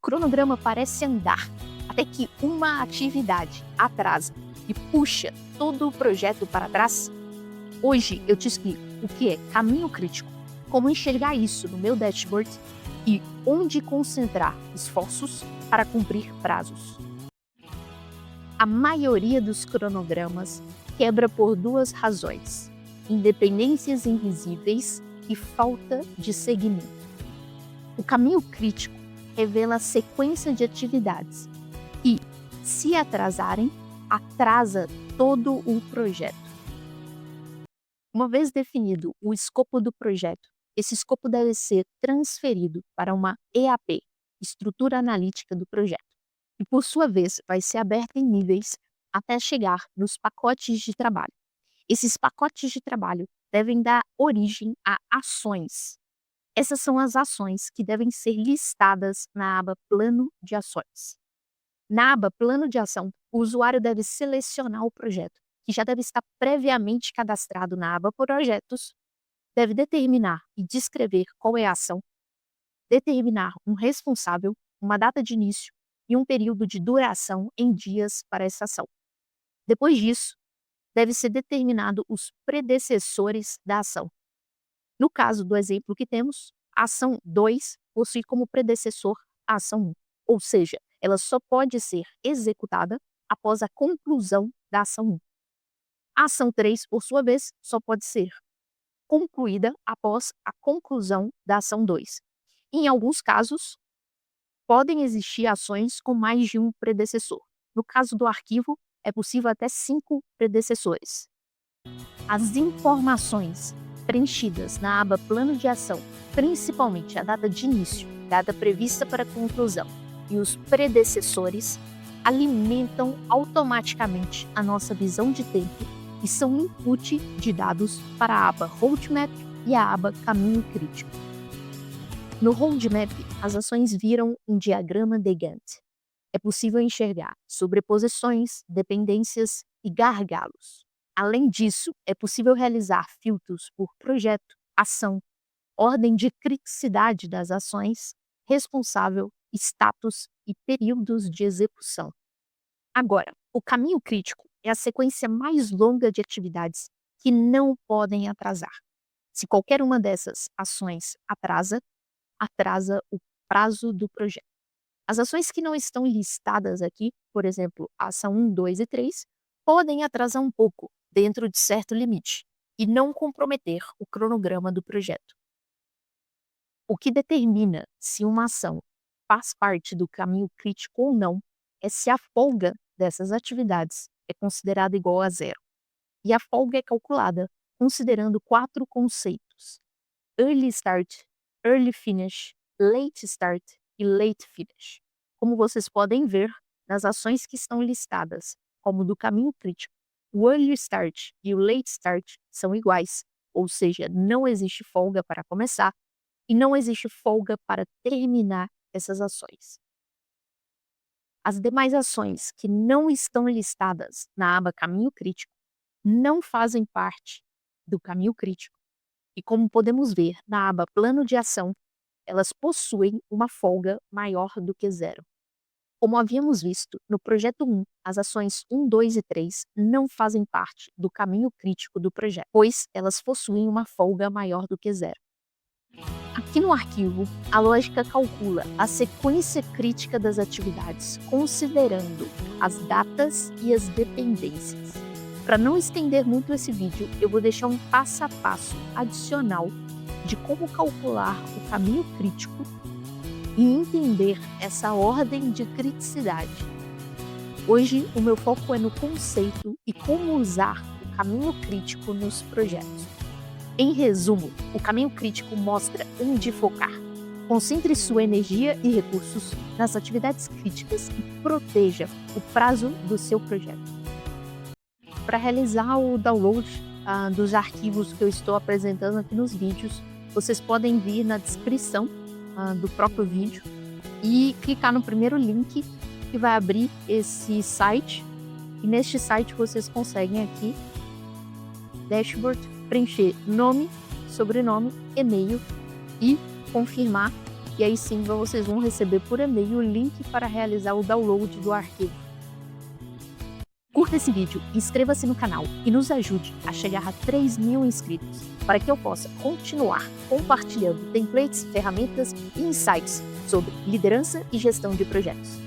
cronograma parece andar, até que uma atividade atrasa e puxa todo o projeto para trás? Hoje eu te explico o que é caminho crítico, como enxergar isso no meu dashboard e onde concentrar esforços para cumprir prazos. A maioria dos cronogramas quebra por duas razões: independências invisíveis e falta de seguimento. O caminho crítico revela a sequência de atividades e, se atrasarem, atrasa todo o projeto. Uma vez definido o escopo do projeto, esse escopo deve ser transferido para uma EAP, Estrutura Analítica do Projeto, e por sua vez vai ser aberta em níveis até chegar nos pacotes de trabalho. Esses pacotes de trabalho devem dar origem a ações. Essas são as ações que devem ser listadas na aba Plano de Ações. Na aba Plano de Ação, o usuário deve selecionar o projeto, que já deve estar previamente cadastrado na aba Projetos, deve determinar e descrever qual é a ação, determinar um responsável, uma data de início e um período de duração em dias para essa ação. Depois disso, deve ser determinado os predecessores da ação. No caso do exemplo que temos, a ação 2 possui como predecessor a ação 1, ou seja, ela só pode ser executada após a conclusão da ação 1. A ação 3, por sua vez, só pode ser concluída após a conclusão da ação 2. Em alguns casos, podem existir ações com mais de um predecessor. No caso do arquivo, é possível até 5 predecessores. As informações preenchidas na aba Plano de Ação, principalmente a data de início, data prevista para conclusão e os predecessores, alimentam automaticamente a nossa visão de tempo e são input de dados para a aba Roadmap e a aba Caminho Crítico. No Roadmap, as ações viram um diagrama de Gantt. É possível enxergar sobreposições, dependências e gargalos. Além disso, é possível realizar filtros por projeto, ação, ordem de criticidade das ações, responsável, status e períodos de execução. Agora, o caminho crítico é a sequência mais longa de atividades que não podem atrasar. Se qualquer uma dessas ações atrasa o prazo do projeto. As ações que não estão listadas aqui, por exemplo, a ação 1, 2 e 3, podem atrasar um pouco, dentro de certo limite, e não comprometer o cronograma do projeto. O que determina se uma ação faz parte do caminho crítico ou não é se a folga dessas atividades é considerada igual a 0. E a folga é calculada considerando 4 conceitos: Early Start, Early Finish, Late Start e Late Finish. Como vocês podem ver, nas ações que estão listadas como do caminho crítico, o Early Start e o Late Start são iguais, ou seja, não existe folga para começar e não existe folga para terminar essas ações. As demais ações que não estão listadas na aba Caminho Crítico não fazem parte do caminho crítico e, como podemos ver na aba Plano de Ação, elas possuem uma folga maior do que 0. Como havíamos visto, no projeto 1, as ações 1, 2 e 3 não fazem parte do caminho crítico do projeto, pois elas possuem uma folga maior do que 0. Aqui no arquivo, a lógica calcula a sequência crítica das atividades, considerando as datas e as dependências. Para não estender muito esse vídeo, eu vou deixar um passo a passo adicional de como calcular o caminho crítico e entender essa ordem de criticidade. Hoje, o meu foco é no conceito e como usar o caminho crítico nos projetos. Em resumo, o caminho crítico mostra onde focar. Concentre sua energia e recursos nas atividades críticas e proteja o prazo do seu projeto. Para realizar o download dos arquivos que eu estou apresentando aqui nos vídeos, vocês podem vir na descrição do próprio vídeo e clicar no primeiro link que vai abrir esse site. E neste site vocês conseguem aqui, dashboard, preencher nome, sobrenome, e-mail e confirmar e aí sim vocês vão receber por e-mail o link para realizar o download do arquivo. Curta esse vídeo, inscreva-se no canal e nos ajude a chegar a 3.000 inscritos, para que eu possa continuar compartilhando templates, ferramentas e insights sobre liderança e gestão de projetos.